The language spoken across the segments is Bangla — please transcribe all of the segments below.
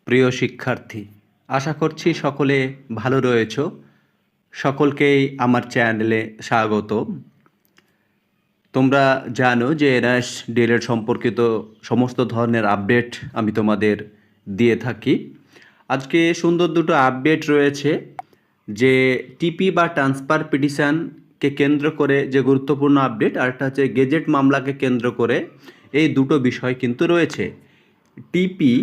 প্রিয় শিক্ষার্থী, আশা করছি সকলে ভালো রয়েছো। সকলকেই আমার চ্যানেলে স্বাগত। তোমরা জানো যে এনআইএস ডিএলএড সম্পর্কিত সমস্ত ধরনের আপডেট আমি তোমাদের দিয়ে থাকি। আজকে সুন্দর দুটো আপডেট রয়েছে, যে টিপি বা ট্রান্সফার পিটিশনকে কেন্দ্র করে যে গুরুত্বপূর্ণ আপডেট, আর একটা হচ্ছে গেজেট মামলাকে কেন্দ্র করে। এই দুটো বিষয় কিন্তু রয়েছে। টিপি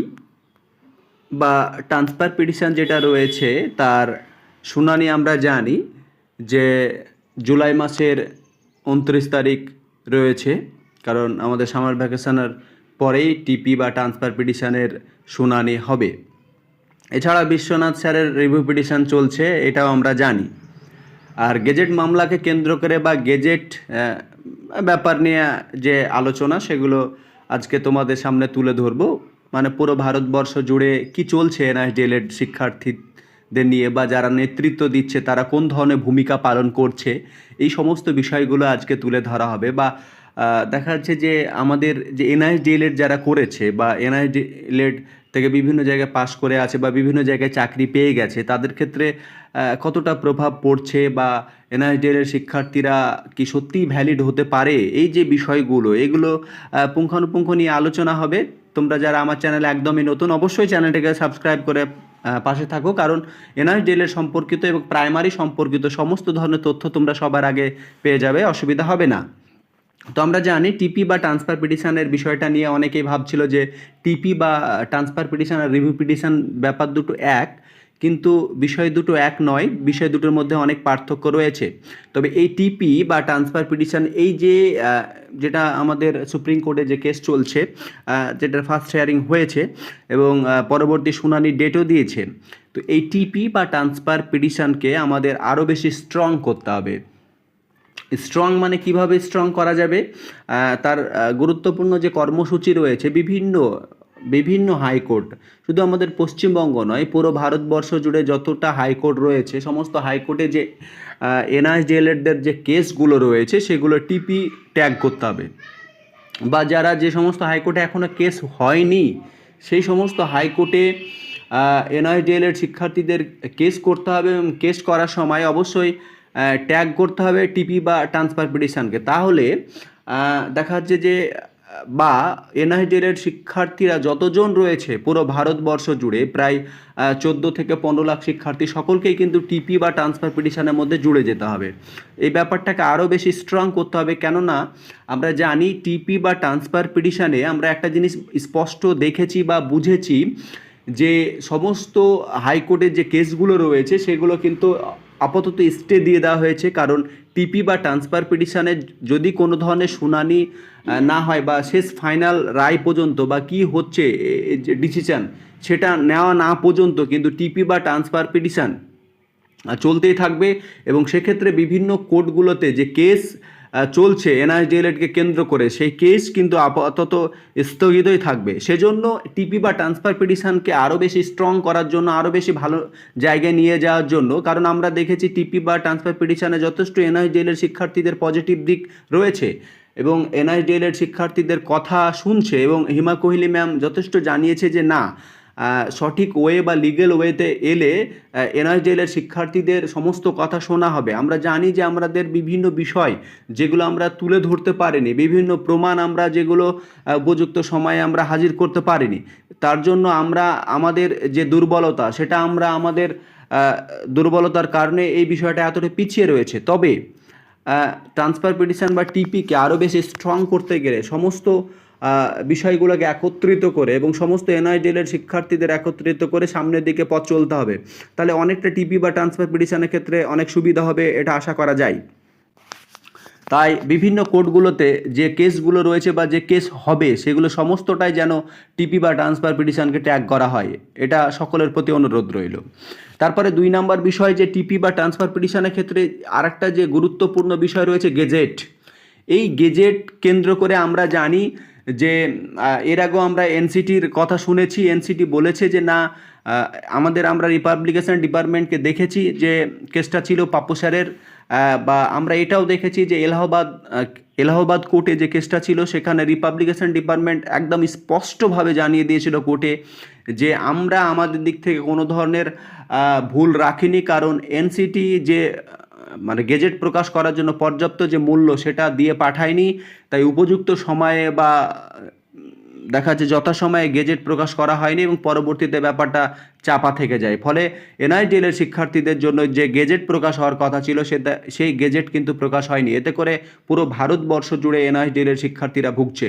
বা ট্রান্সফার পিটিশন যেটা রয়েছে তার শুনানি আমরা জানি যে জুলাই মাসের 29 তারিখ রয়েছে, কারণ আমাদের সামার ভ্যাকেশনের পরেই টিপি বা ট্রান্সফার পিটিশনের শুনানি হবে। এছাড়া বিশ্বনাথ স্যারের রিভিউ পিটিশন চলছে, এটাও আমরা জানি। আর গেজেট মামলাকে কেন্দ্র করে বা গেজেট ব্যাপার নিয়ে যে আলোচনা, সেগুলো আজকে তোমাদের সামনে তুলে ধরবো। মানে পুরো ভারতবর্ষ জুড়ে কি চলছে এনআইএস ডিএলএড শিক্ষার্থীদের নিয়ে, বা যারা নেতৃত্ব দিচ্ছে তারা কোন ধরনের ভূমিকা পালন করছে, এই সমস্ত বিষয়গুলো আজকে তুলে ধরা হবে। বা দেখা যাচ্ছে যে আমাদের যে এনআইএস ডিএলএড যারা করেছে বা এনআইএস ডিএলএড থেকে বিভিন্ন জায়গায় পাশ করে আছে বা বিভিন্ন জায়গায় চাকরি পেয়ে গেছে, তাদের ক্ষেত্রে কতটা প্রভাব পড়ছে, বা এনআইএস ডিএলএড শিক্ষার্থীরা কি সত্যিই ভ্যালিড হতে পারে, এই যে বিষয়গুলো, এগুলো পুঙ্খানুপুঙ্খ নিয়ে আলোচনা হবে। তোমরা যারা আমার চ্যানেলে একদমই নতুন, অবশ্যই চ্যানেলটাকে সাবস্ক্রাইব করে পাশে থাকো, কারণ এনআইএস ডিএলএড সম্পর্কিত এবং প্রাইমারি সম্পর্কিত সমস্ত ধরনের তথ্য তোমরা সবার আগে পেয়ে যাবে, অসুবিধা হবে না। তো আমরা জানি টিপি বা ট্রান্সফার পিটিশনের বিষয়টা নিয়ে অনেকেই ভাবছিল যে টিপি বা ট্রান্সফার পিটিশন আর রিভিউ পিটিশন ব্যাপার দুটো এক, কিন্তু বিষয় দুটো এক নয়, বিষয় দুটোর মধ্যে অনেক পার্থক্য রয়েছে। তবে এই টিপি বা ট্রান্সফার পিটিশন, এই যে যেটা আমাদের সুপ্রিম কোর্টে যে কেস চলছে, যেটার ফার্স্ট হিয়ারিং হয়েছে এবং পরবর্তী শুনানি ডেটও দিয়েছে, তো এই টিপি বা ট্রান্সফার পিটিশনকে আমাদের আরও বেশি স্ট্রং করতে হবে। স্ট্রং মানে কিভাবে স্ট্রং করা যাবে, তার গুরুত্বপূর্ণ যে কর্মসূচি রয়েছে, বিভিন্ন হাইকোর্ট, শুধু আমাদের পশ্চিমবঙ্গ নয়, পুরো ভারতবর্ষ জুড়ে যতটা হাইকোর্ট রয়েছে, সমস্ত হাইকোর্টে যে এনআইএস ডিএলএডদের যে কেসগুলো রয়েছে, সেগুলো টিপি ট্যাগ করতে হবে। বা যারা যে সমস্ত হাইকোর্টে এখনও কেস হয়নি, সেই সমস্ত হাইকোর্টে এনআইএস ডিএলএড শিক্ষার্থীদের কেস করতে হবে, এবং কেস করার সময় অবশ্যই ট্যাগ করতে হবে টিপি বা ট্রান্সফার পিটিশনকে। তাহলে দেখা যাচ্ছে যে বা এনআইএস ডিএলএড শিক্ষার্থীরা যতজন রয়েছে পুরো ভারতবর্ষ জুড়ে, প্রায় 14 থেকে 15 লাখ শিক্ষার্থী, সকলকেই কিন্তু টিপি বা ট্রান্সফার পিটিশনের মধ্যে জুড়ে যেতে হবে। এই ব্যাপারটাকে আরও বেশি স্ট্রং করতে হবে, কেননা আমরা জানি টিপি বা ট্রান্সফার পিটিশনে আমরা একটা জিনিস স্পষ্ট দেখেছি বা বুঝেছি, যে সমস্ত হাইকোর্টের যে কেসগুলো রয়েছে সেগুলো কিন্তু আপাতত স্টে দিয়ে দেওয়া হয়েছে, কারণ টিপি বা ট্রান্সফার পিটিশনে যদি কোনো ধরনের শুনানি না হয় বা শেষ ফাইনাল রায় পর্যন্ত বা কি হচ্ছে যে ডিসিশন, সেটা নেওয়া না পর্যন্ত কিন্তু টিপি বা ট্রান্সফার পিটিশন চলতেই থাকবে। এবং সেক্ষেত্রে বিভিন্ন কোর্টগুলোতে যে কেস চলছে এনআইএস ডিএলএডকে কেন্দ্র করে, সেই কেস কিন্তু আপাতত স্থগিতই থাকবে। সেজন্য টিপি বা ট্রান্সফার পিটিশনকে আরও বেশি স্ট্রং করার জন্য, আরও বেশি ভালো জায়গায় নিয়ে যাওয়ার জন্য, কারণ আমরা দেখেছি টিপি বা ট্রান্সফার পিটিশনে যথেষ্ট এনআইএস ডিএলএড শিক্ষার্থীদের পজিটিভ দিক রয়েছে, এবং এনআইএস ডিএলএড শিক্ষার্থীদের কথা শুনছে, এবং হিমা কোহলি ম্যাম যথেষ্ট জানিয়েছে যে না, সঠিক ওয়ে বা লিগেল ওয়েতে এলে এনআইএস ডিএলএড শিক্ষার্থীদের সমস্ত কথা শোনা হবে। আমরা জানি যে আমাদের বিভিন্ন বিষয় যেগুলো আমরা তুলে ধরতে পারিনি, বিভিন্ন প্রমাণ আমরা যেগুলো উপযুক্ত সময়ে আমরা হাজির করতে পারিনি, তার জন্য আমরা আমাদের যে দুর্বলতা, সেটা আমরা আমাদের দুর্বলতার কারণে এই বিষয়টা এতটা পিছিয়ে রয়েছে। তবে ট্রান্সফার পিটিশন বা টিপিকে আরও বেশি স্ট্রং করতে গেলে সমস্ত বিষয়গুলোকে একত্রিত করে এবং সমস্ত এনআইএস ডিএলএড শিক্ষার্থীদের একত্রিত করে সামনের দিকে পথ চলতে হবে। তাহলে অনেকটা টিপি বা ট্রান্সফার পিটিশনের ক্ষেত্রে অনেক সুবিধা হবে, এটা আশা করা যায়। তাই বিভিন্ন কোর্টগুলোতে যে কেসগুলো রয়েছে বা যে কেস হবে, সেগুলো সমস্তটাই যেন টিপি বা ট্রান্সফার পিটিশনকে ট্যাগ করা হয়, এটা সকলের প্রতি অনুরোধ রইল। তারপরে 2 নম্বর বিষয়, যে টিপি বা ট্রান্সফার পিটিশনের ক্ষেত্রে আরেকটা যে গুরুত্বপূর্ণ বিষয় রয়েছে, গেজেট। এই গেজেট কেন্দ্র করে আমরা জানি যে এর আগেও আমরা এনসিটির কথা শুনেছি, এনসিটি বলেছে যে না, আমরা রিপাবলিকেশন ডিপার্টমেন্টকে দেখেছি যে কেসটা ছিল পাপ্পু স্যারের, বা আমরা এটাও দেখেছি যে এলাহাবাদ কোর্টে যে কেসটা ছিল, সেখানে রিপাবলিকেশন ডিপার্টমেন্ট একদম স্পষ্টভাবে জানিয়ে দিয়েছিল কোর্টে যে আমরা আমাদের দিক থেকে কোনো ধরনের ভুল রাখিনি, কারণ এনসিটি যে মানে গেজেট প্রকাশ করার জন্য পর্যাপ্ত যে মূল্য সেটা দিয়ে পাঠায়নি, তাই উপযুক্ত সময়ে বা দেখা যাচ্ছে যথাসময়ে গেজেট প্রকাশ করা হয়নি এবং পরবর্তীতে ব্যাপারটা চাপা থেকে যায়। ফলে এনআইডিএল এর শিক্ষার্থীদের জন্য যে গেজেট প্রকাশ হওয়ার কথা ছিল সেই গেজেট কিন্তু প্রকাশ হয়নি। এতে করে পুরো ভারতবর্ষ জুড়ে এনআইডিএল এর শিক্ষার্থীরা ভুগছে।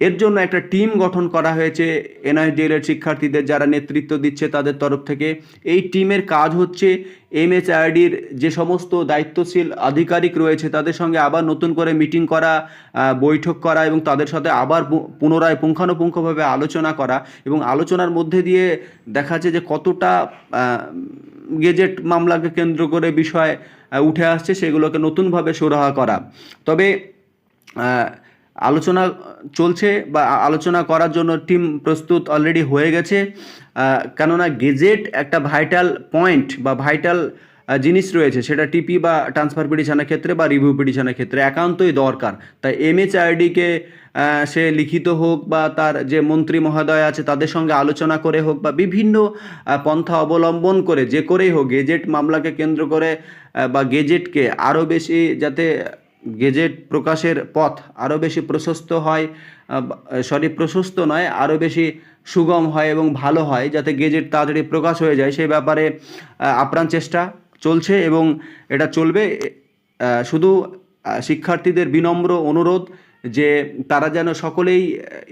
এর জন্য একটা টিম গঠন করা হয়েছে এনআইডিএল এর শিক্ষার্থীদের যারা নেতৃত্ব দিচ্ছে তাদের তরফ থেকে। এই টিমের কাজ হচ্ছে এমএচআরডির যে সমস্ত দায়িত্বশীল আধিকারিক রয়েছে তাদের সঙ্গে আবার নতুন করে মিটিং করা, বৈঠক করা এবং তাদের সাথে আবার পুনরায় পুঙ্খানুপুঙ্খভাবে আলোচনা করা, এবং আলোচনার মধ্যে দিয়ে দেখা যাচ্ছে যে কতটা গেজেট মামলাকে কেন্দ্র করে বিষয় উঠে আসছে সেগুলোকে নতুনভাবে সুরাহা করা। তবে আলোচনা চলছে বা আলোচনা করার জন্য টিম প্রস্তুত অলরেডি হয়ে গেছে, কেননা গেজেট একটা ভাইটাল পয়েন্ট বা ভাইটাল জিনিস রয়েছে, সেটা টিপি বা ট্রান্সফার পিটিশনের ক্ষেত্রে বা রিভিউ পিটিশনের ক্ষেত্রে একান্তই দরকার। তাই এমএচআরডিকে সে লিখিত হোক বা তার যে মন্ত্রী মহোদয় আছে তাদের সঙ্গে আলোচনা করে হোক বা বিভিন্ন পন্থা অবলম্বন করে যে করেই হোক গেজেট মামলাকে কেন্দ্র করে বা গেজেটকে আরও বেশি যাতে গেজেট প্রকাশের পথ আরও বেশি প্রশস্ত হয়, প্রশস্ত নয়, আরও বেশি সুগম হয় এবং ভালো হয়, যাতে গেজেট তাড়াতাড়ি প্রকাশ হয়ে যায় সেই ব্যাপারে আপ্রাণ চেষ্টা চলছে এবং এটা চলবে। শুধু শিক্ষার্থীদের বিনম্র অনুরোধ যে তারা যেন সকলেই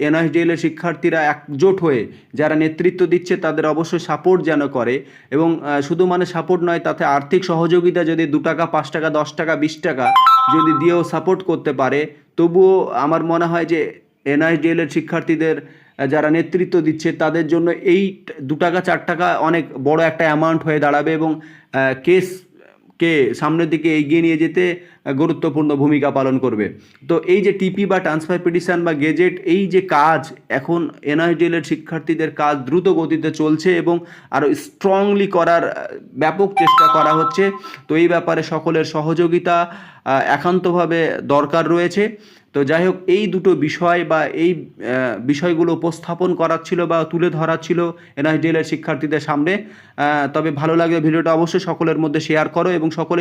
এনআইডিএল এর শিক্ষার্থীরা একজোট হয়ে যারা নেতৃত্ব দিচ্ছে তাদের অবশ্যই সাপোর্ট যেন করে, এবং শুধু মানে সাপোর্ট নয়, তাতে আর্থিক সহযোগিতা যদি 2 টাকা 5 টাকা 10 টাকা 20 টাকা যদি দিয়েও সাপোর্ট করতে পারে, তবুও আমার মনে হয় যে এনআইডিএল এর শিক্ষার্থীদের যারা নেতৃত্ব দিচ্ছে তাদের জন্য এই 2 টাকা 4 টাকা অনেক বড় একটা অ্যামাউন্ট হয়ে দাঁড়াবে এবং কেসকে সামনের দিকে এগিয়ে নিয়ে যেতে গুরুত্বপূর্ণ ভূমিকা পালন করবে। তো এই যে টিপি বা ট্রান্সফার পিটিশন বা গেজেট, এই যে কাজ এখন এনআইডিএল এর শিক্ষার্থীদের কাজ দ্রুত গতিতে চলছে এবং আরও স্ট্রংলি করার ব্যাপক চেষ্টা করা হচ্ছে। তো এই ব্যাপারে সকলের সহযোগিতা একান্তভাবে দরকার রয়েছে। তো যাই হোক, এই দুটো বিষয় বা এই বিষয়গুলো উপস্থাপন করার ছিল বা তুলে ধরার ছিল এনআইডিএল এর শিক্ষার্থীদের সামনে। তবে ভালো লাগলে ভিডিওটা অবশ্যই সকলের মধ্যে শেয়ার করো এবং সকল